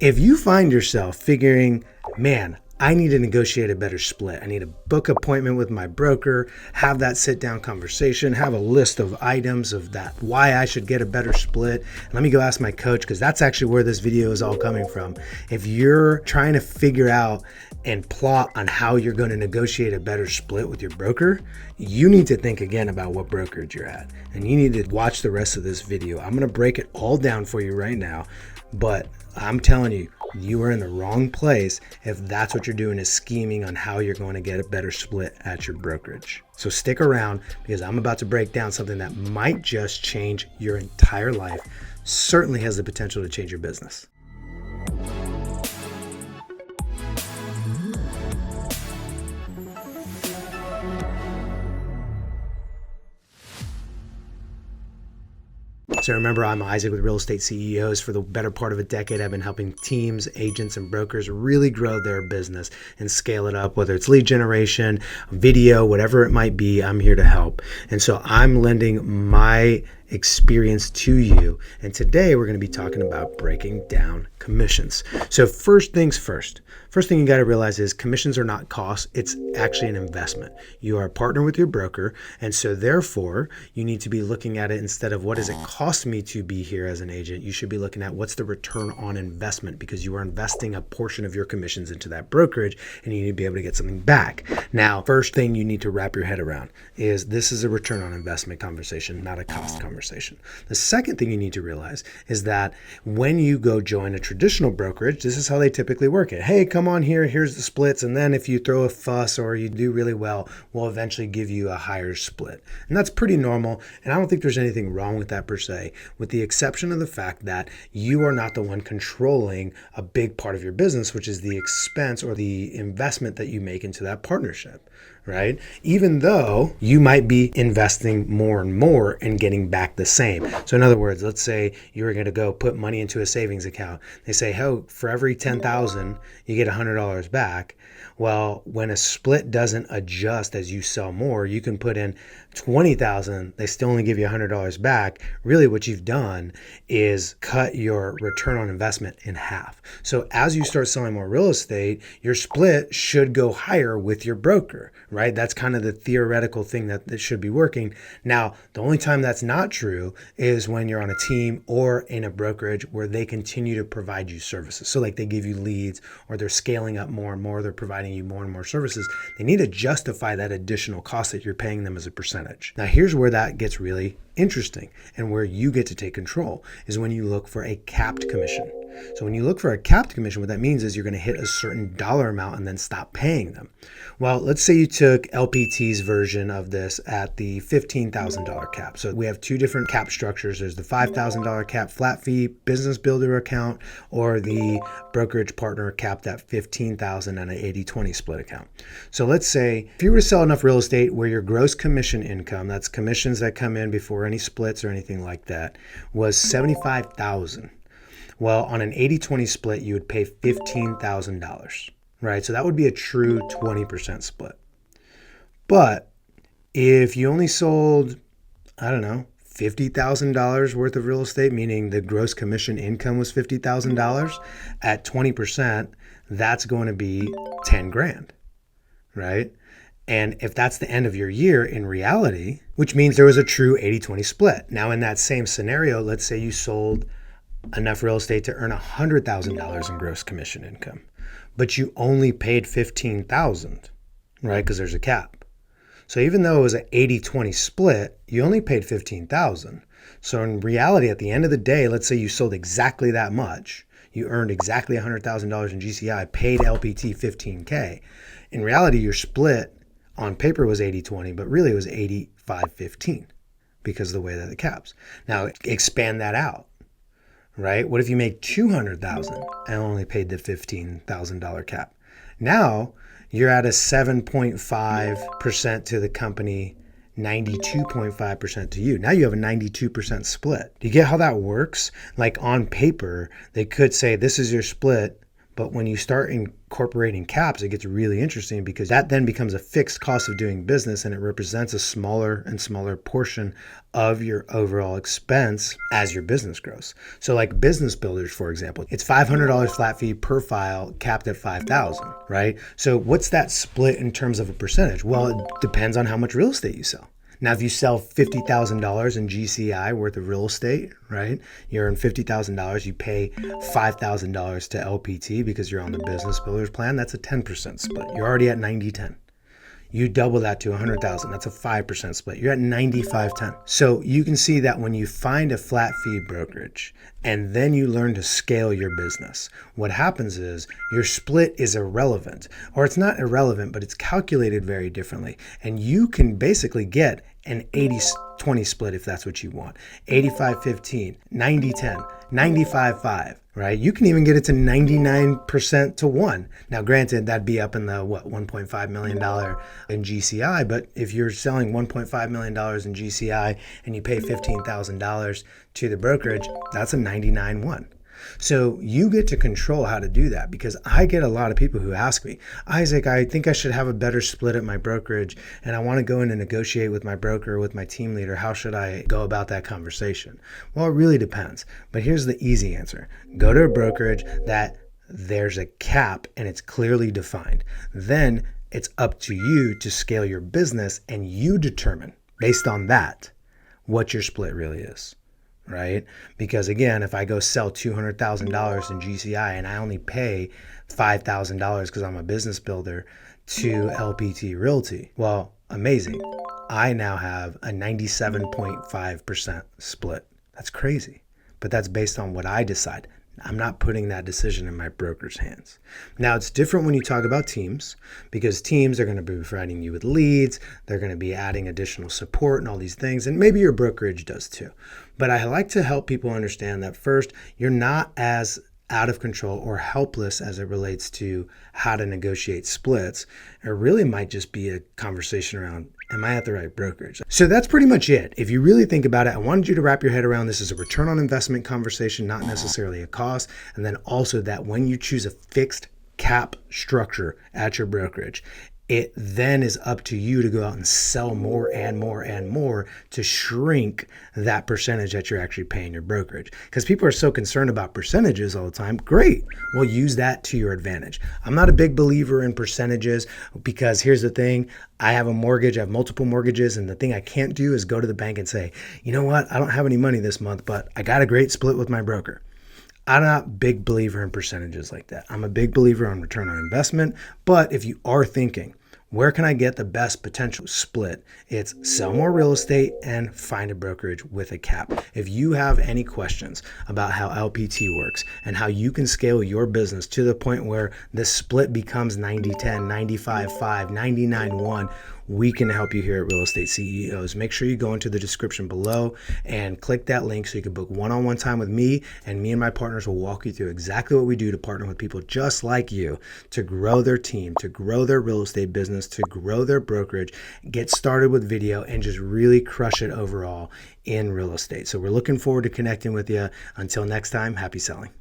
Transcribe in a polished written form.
If you find yourself figuring, man, I need to negotiate a better split. I need to book an appointment with my broker, have that sit down conversation, have a list of items of that, why I should get a better split. And let me go ask my coach, because that's actually where this video is all coming from. If you're trying to figure out and plot on how you're going to negotiate a better split with your broker, you need to think again about what brokerage you're at. And you need to watch the rest of this video. I'm going to break it all down for you right now, but I'm telling you, you are in the wrong place if that's what you're doing is scheming on how you're going to get a better split at your brokerage. So stick around, because I'm about to break down something that might just change your entire life, certainly has the potential to change your business. So remember, I'm Isaac with Real Estate CEOs. For the better part of a decade, I've been helping teams, agents, and brokers really grow their business and scale it up, whether it's lead generation, video, whatever it might be, I'm here to help. And so I'm lending my experience to you. And today we're going to be talking about breaking down commissions. So first thing you got to realize is commissions are not costs. It's actually an investment. You are a partner with your broker. And so therefore you need to be looking at it instead of what does it cost me to be here as an agent? You should be looking at what's the return on investment, because you are investing a portion of your commissions into that brokerage and you need to be able to get something back. Now, first thing you need to wrap your head around is this is a return on investment conversation, not a cost conversation. The second thing you need to realize is that when you go join a traditional brokerage, this is how they typically work it. Hey, come on here, here's the splits. And then if you throw a fuss or you do really well, we'll eventually give you a higher split. And that's pretty normal. And I don't think there's anything wrong with that per se, with the exception of the fact that you are not the one controlling a big part of your business, which is the expense or the investment that you make into that partnership. Right? Even though you might be investing more and more and getting back the same. So in other words, let's say you were going to go put money into a savings account. They say, oh, for every 10,000, you get $100 back. Well, when a split doesn't adjust as you sell more, you can put in 20,000, they still only give you $100 back. Really what you've done is cut your return on investment in half. So as you start selling more real estate, your split should go higher with your broker, right? That's kind of the theoretical thing that should be working. Now, the only time that's not true is when you're on a team or in a brokerage where they continue to provide you services. So like they give you leads, or they're scaling up more and more, they're providing you more and more services. They need to justify that additional cost that you're paying them as a percentage. Now, here's where that gets really interesting and where you get to take control is when you look for a capped commission. So when you look for a capped commission, what that means is you're going to hit a certain dollar amount and then stop paying them. Well, let's say you took LPT's version of this at the $15,000 cap. So we have two different cap structures. There's the $5,000 cap flat fee business builder account, or the brokerage partner capped at $15,000 and an 80-20 split account. So let's say if you were to sell enough real estate where your gross commission income, that's commissions that come in before any splits or anything like that, was $75,000. Well, on an 80-20 split, you would pay $15,000, right? So that would be a true 20% split. But if you only sold, I don't know, $50,000 worth of real estate, meaning the gross commission income was $50,000, at 20%, that's going to be 10 grand, right? And if that's the end of your year in reality, which means there was a true 80-20 split. Now, in that same scenario, let's say you sold enough real estate to earn $100,000 in gross commission income, but you only paid $15,000, right? Because there's a cap. So even though it was an 80-20 split, you only paid $15,000. So in reality, at the end of the day, let's say you sold exactly that much, you earned exactly $100,000 in GCI, paid LPT $15K. In reality, your split on paper was 80-20, but really it was 85-15 because of the way that it caps. Now expand that out. Right? What if you make $200,000 and only paid the $15,000 cap? Now you're at a 7.5% to the company, 92.5% to you. Now you have a 92% split. Do you get how that works? Like on paper, they could say this is your split, But when you start incorporating caps, it gets really interesting because that then becomes a fixed cost of doing business, and it represents a smaller and smaller portion of your overall expense as your business grows. So like business builders, for example, it's $500 flat fee per file capped at $5,000, right? So what's that split in terms of a percentage? Well, it depends on how much real estate you sell. Now, if you sell $50,000 in GCI worth of real estate, right? You earn $50,000, you pay $5,000 to LPT because you're on the business builder's plan. That's a 10% split. You're already at 90-10. You double that to 100,000. That's a 5% split. You're at 95-10. So you can see that when you find a flat fee brokerage and then you learn to scale your business, what happens is your split is irrelevant, or it's not irrelevant, but it's calculated very differently. And you can basically get an 80-20 split if that's what you want. 85-15, 90-10, 95-5. Right? You can even get it to 99% to 1. Now, granted, that'd be up in the, $1.5 million in GCI. But if you're selling $1.5 million in GCI and you pay $15,000 to the brokerage, that's a 99-1. So you get to control how to do that, because I get a lot of people who ask me, Isaac, I think I should have a better split at my brokerage and I want to go in and negotiate with my broker or with my team leader. How should I go about that conversation? Well, it really depends. But here's the easy answer. Go to a brokerage that there's a cap and it's clearly defined. Then it's up to you to scale your business and you determine based on that what your split really is. Right? Because again, if I go sell $200,000 in GCI and I only pay $5,000 because I'm a business builder to LPT Realty, well, amazing. I now have a 97.5% split. That's crazy. But that's based on what I decide. I'm not putting that decision in my broker's hands. Now, it's different when you talk about teams, because teams are going to be providing you with leads. They're going to be adding additional support and all these things. And maybe your brokerage does too. But I like to help people understand that first, you're not as out of control or helpless as it relates to how to negotiate splits. It really might just be a conversation around, am I at the right brokerage? So that's pretty much it. If you really think about it, I wanted you to wrap your head around this as a return on investment conversation, not necessarily a cost. And then also that when you choose a fixed cap structure at your brokerage, it then is up to you to go out and sell more and more and more to shrink that percentage that you're actually paying your brokerage. Because people are so concerned about percentages all the time. Great. Well, use that to your advantage. I'm not a big believer in percentages, because here's the thing. I have a mortgage. I have multiple mortgages. And the thing I can't do is go to the bank and say, you know what? I don't have any money this month, but I got a great split with my broker. I'm not a big believer in percentages like that. I'm a big believer on return on investment. But if you are thinking, where can I get the best potential split? It's sell more real estate and find a brokerage with a cap. If you have any questions about how LPT works and how you can scale your business to the point where the split becomes 90-10, 95-5, 99-1, we can help you here at Real Estate CEOs. Make sure you go into the description below and click that link so you can book one-on-one time with me, and me and my partners will walk you through exactly what we do to partner with people just like you to grow their team, to grow their real estate business, to grow their brokerage, get started with video, and just really crush it overall in real estate. So we're looking forward to connecting with you. Until next time, happy selling.